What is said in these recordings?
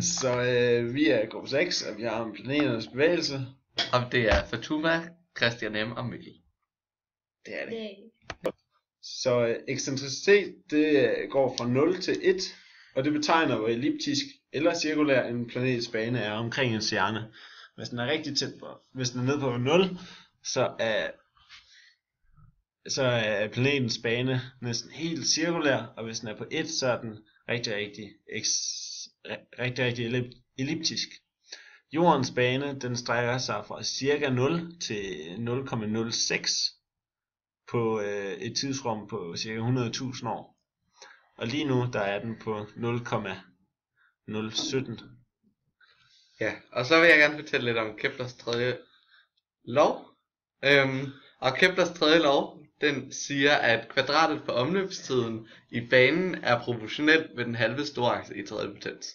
Så vi er gruppe 6, og vi har om planeternes bevægelse. Og det er Fatuma, Christian M. og Mikkel. Det er det. Yay. Så ekscentricitet, det går fra 0 til 1, og det betegner, hvor elliptisk eller cirkulær en planets bane er omkring en stjerne. Hvis den er rigtig tæt på, hvis den er nede på 0, så er planetens bane næsten helt cirkulær, og hvis den er på 1, så er den rigtig elliptisk. Jordens bane, den strækker sig fra cirka 0 til 0,06 på et tidsrum på cirka 100.000 år. Og lige nu, der er den på 0,017. Ja, og så vil jeg gerne fortælle lidt om Keplers tredje lov. Og Keplers tredje lov, den siger, at kvadratet for omløbstiden i banen er proportionelt med den halve storakse i tredje potens.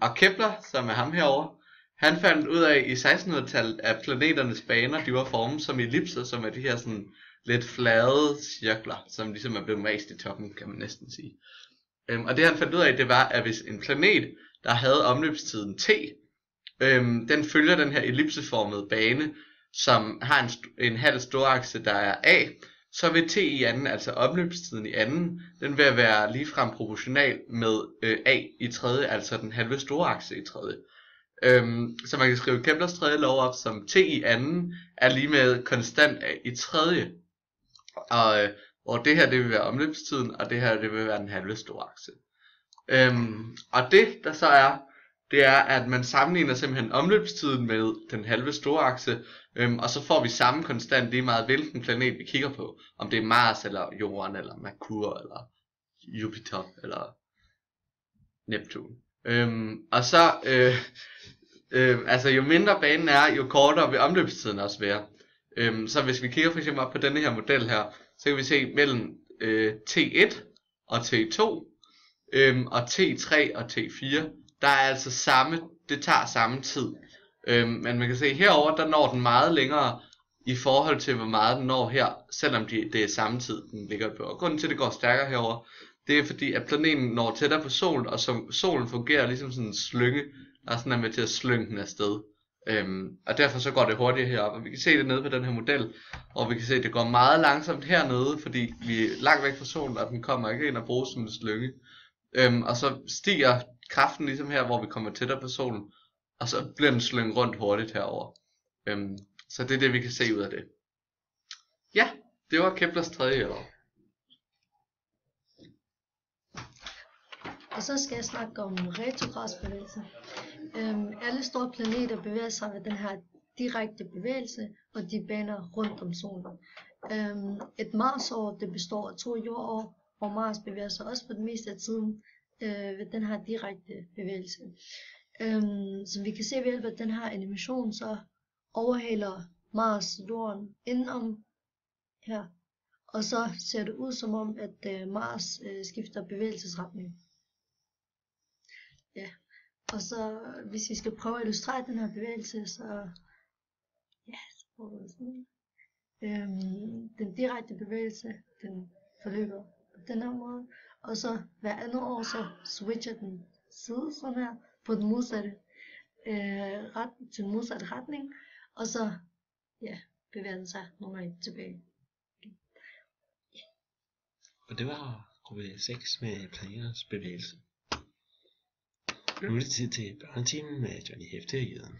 Og Kepler, som er ham herovre, han fandt ud af i 1600-tallet, at planeternes baner, de var formet som ellipser, som er de her sådan lidt flade cirkler, som ligesom er blevet mast i toppen, kan man næsten sige. Og det han fandt ud af, det var, at hvis en planet, der havde omløbstiden t, den følger den her ellipseformede bane, som har en halv storakse, der er a, så vil t i anden, altså omløbstiden i anden, den vil være ligefrem proportional med a i tredje, altså den halve storakse i tredje. Så man kan skrive Keplers tredje lov op som t i anden er lige med konstant a i tredje. Og hvor det her, det vil være omløbstiden, og det her, det vil være den halve storakse. Og det der så er, det er, at man sammenligner simpelthen omløbstiden med den halve storakse, og så får vi samme konstant lige meget hvilken planet vi kigger på. Om det er Mars, eller Jorden, eller Merkur, eller Jupiter, eller Neptun. Og så, altså jo mindre banen er, jo kortere vil omløbstiden også være. Så hvis vi kigger for eksempel op på denne her model her, så kan vi se mellem T1 og T2, og T3 og T4, der er altså det tager samme tid. Men man kan se herover, der når den meget længere i forhold til hvor meget den når her, selvom det er samme tid den ligger på. Og grunden til at det går stærkere herover, det er fordi at planeten når tættere på solen, og som solen fungerer ligesom sådan en slynge, der sådan er med til at slynge den afsted. Og derfor så går det hurtigere herop, og vi kan se det nede på den her model, og vi kan se at det går meget langsomt hernede, fordi vi er langt væk fra solen, og den kommer ikke ind og bruges som en slynge. Og så stiger kraften ligesom her, hvor vi kommer tættere på solen, og så bliver den slynget rundt hurtigt herover. Så det er det vi kan se ud af det. Ja, det var Keplers tredje lov. Og så skal jeg snakke om retrogradbevægelse. Alle store planeter bevæger sig ved den her direkte bevægelse, og de baner rundt om solen. Et Marsår, det består af 2 jordår, og Mars bevæger sig også på det meste af tiden ved den her direkte bevægelse. Så vi kan se ved hjælp af den her animation, så overhaler Mars jorden indenom her. Og så ser det ud som om, at Mars skifter bevægelsesretning. Ja, og så hvis vi skal prøve at illustrere den her bevægelse, så ja, så prøver vi sådan. Den direkte bevægelse, den forløber på den her måde, og så hver andet år, så switcher den side sådan her, på den modsatte, til den modsatte retning, og så ja, bevæger den sig normalt tilbage. Og det var gruppe 6 med planeternes bevægelse. Nu er det tid til børnetimen med Johnny Hæfte og Jøden.